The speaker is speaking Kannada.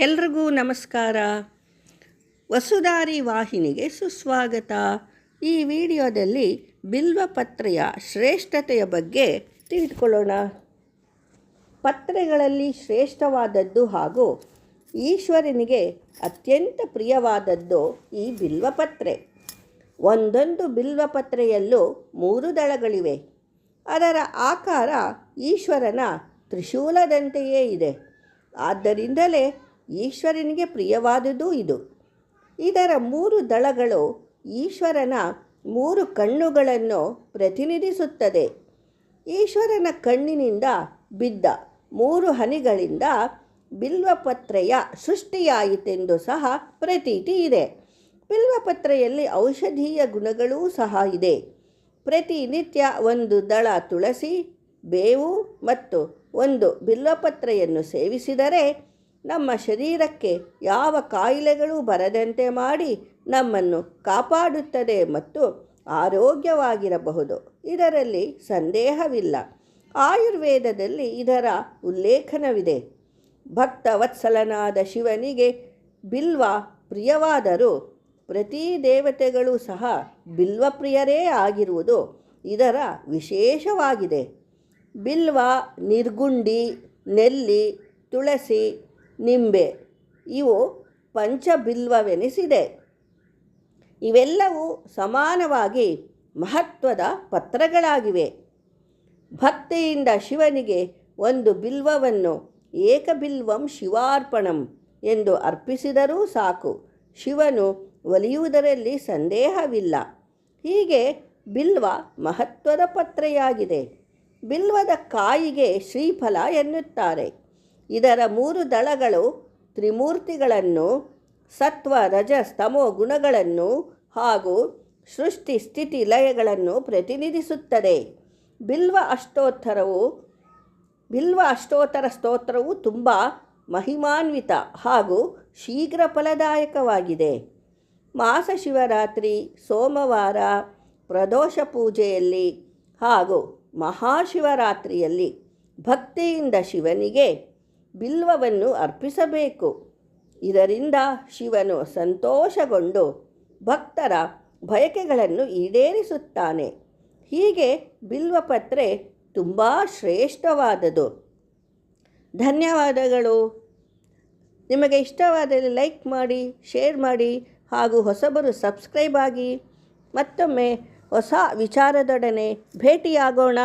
ಎಲ್ರಿಗೂ ನಮಸ್ಕಾರ. ವಸುಧಾರಿ ವಾಹಿನಿಗೆ ಸುಸ್ವಾಗತ. ಈ ವಿಡಿಯೋದಲ್ಲಿ ಬಿಲ್ವಪತ್ರೆಯ ಶ್ರೇಷ್ಠತೆಯ ಬಗ್ಗೆ ತಿಳಿದುಕೊಳ್ಳೋಣ. ಪತ್ರೆಗಳಲ್ಲಿ ಶ್ರೇಷ್ಠವಾದದ್ದು ಹಾಗೂ ಈಶ್ವರನಿಗೆ ಅತ್ಯಂತ ಪ್ರಿಯವಾದದ್ದು ಈ ಬಿಲ್ವಪತ್ರೆ. ಒಂದೊಂದು ಬಿಲ್ವಪತ್ರೆಯಲ್ಲೂ 3 ದಳಗಳಿವೆ. ಅದರ ಆಕಾರ ಈಶ್ವರನ ತ್ರಿಶೂಲದಂತೆಯೇ ಇದೆ. ಆದ್ದರಿಂದಲೇ ಈಶ್ವರನಿಗೆ ಪ್ರಿಯವಾದುದು ಇದು. ಇದರ 3 ದಳಗಳು ಈಶ್ವರನ 3 ಕಣ್ಣುಗಳನ್ನು ಪ್ರತಿನಿಧಿಸುತ್ತದೆ. ಈಶ್ವರನ ಕಣ್ಣಿನಿಂದ ಬಿದ್ದ 3 ಹನಿಗಳಿಂದ ಬಿಲ್ವಪತ್ರೆಯ ಸೃಷ್ಟಿಯಾಯಿತೆಂದು ಸಹ ಪ್ರತೀತಿ ಇದೆ. ಬಿಲ್ವಪತ್ರೆಯಲ್ಲಿ ಔಷಧೀಯ ಗುಣಗಳೂ ಸಹ ಇದೆ. ಪ್ರತಿನಿತ್ಯ 1 ದಳ ತುಳಸಿ, ಬೇವು ಮತ್ತು 1 ಬಿಲ್ವಪತ್ರೆಯನ್ನು ಸೇವಿಸಿದರೆ ನಮ್ಮ ಶರೀರಕ್ಕೆ ಯಾವ ಕಾಯಿಲೆಗಳು ಬರದಂತೆ ಮಾಡಿ ನಮ್ಮನ್ನು ಕಾಪಾಡುತ್ತದೆ ಮತ್ತು ಆರೋಗ್ಯವಾಗಿರಬಹುದು. ಇದರಲ್ಲಿ ಸಂದೇಹವಿಲ್ಲ. ಆಯುರ್ವೇದದಲ್ಲಿ ಇದರ ಉಲ್ಲೇಖನವಿದೆ. ಭಕ್ತವತ್ಸಲನಾದ ಶಿವನಿಗೆ ಬಿಲ್ವ ಪ್ರಿಯವಾದರೂ ಪ್ರತಿ ದೇವತೆಗಳು ಸಹ ಬಿಲ್ವಪ್ರಿಯರೇ ಆಗಿರುವುದು ಇದರ ವಿಶೇಷವಾಗಿದೆ. ಬಿಲ್ವ, ನಿರ್ಗುಂಡಿ, ನೆಲ್ಲಿ, ತುಳಸಿ, ನಿಂಬೆ ಇವು ಪಂಚಬಿಲ್ವವೆನಿಸಿದೆ. ಇವೆಲ್ಲವೂ ಸಮಾನವಾಗಿ ಮಹತ್ವದ ಪತ್ರಗಳಾಗಿವೆ. ಭಕ್ತಿಯಿಂದ ಶಿವನಿಗೆ 1 ಬಿಲ್ವವನ್ನು ಏಕಬಿಲ್ವಂ ಶಿವಾರ್ಪಣಂ ಎಂದು ಅರ್ಪಿಸಿದರೂ ಸಾಕು, ಶಿವನು ಒಲಿಯುವುದರಲ್ಲಿ ಸಂದೇಹವಿಲ್ಲ. ಹೀಗೆ ಬಿಲ್ವ ಮಹತ್ವದ ಪತ್ರೆಯಾಗಿದೆ. ಬಿಲ್ವದ ಕಾಯಿಗೆ ಶ್ರೀಫಲ ಎನ್ನುತ್ತಾರೆ. ಇದರ 3 ದಳಗಳು ತ್ರಿಮೂರ್ತಿಗಳನ್ನು, ಸತ್ವ ರಜಸ್ ತಮೋ ಗುಣಗಳನ್ನು ಹಾಗೂ ಸೃಷ್ಟಿ ಸ್ಥಿತಿ ಲಯಗಳನ್ನು ಪ್ರತಿನಿಧಿಸುತ್ತದೆ. ಬಿಲ್ವ ಅಷ್ಟೋತ್ತರ ಸ್ತೋತ್ರವು ತುಂಬ ಮಹಿಮಾನ್ವಿತ ಹಾಗೂ ಶೀಘ್ರ ಫಲದಾಯಕವಾಗಿದೆ. ಮಾಸ ಶಿವರಾತ್ರಿ, ಸೋಮವಾರ, ಪ್ರದೋಷ ಪೂಜೆಯಲ್ಲಿ ಹಾಗೂ ಮಹಾಶಿವರಾತ್ರಿಯಲ್ಲಿ ಭಕ್ತಿಯಿಂದ ಶಿವನಿಗೆ ಬಿಲ್ವವನ್ನು ಅರ್ಪಿಸಬೇಕು. ಇದರಿಂದ ಶಿವನು ಸಂತೋಷಗೊಂಡು ಭಕ್ತರ ಬಯಕೆಗಳನ್ನು ಈಡೇರಿಸುತ್ತಾನೆ. ಹೀಗೆ ಬಿಲ್ವಪತ್ರೆ ತುಂಬ ಶ್ರೇಷ್ಠವಾದದು. ಧನ್ಯವಾದಗಳು. ನಿಮಗೆ ಇಷ್ಟವಾದಲ್ಲಿ ಲೈಕ್ ಮಾಡಿ, ಶೇರ್ ಮಾಡಿ ಹಾಗೂ ಹೊಸಬರು ಸಬ್ಸ್ಕ್ರೈಬ್ ಆಗಿ. ಮತ್ತೊಮ್ಮೆ ಹೊಸ ವಿಚಾರದೊಡನೆ ಭೇಟಿಯಾಗೋಣ.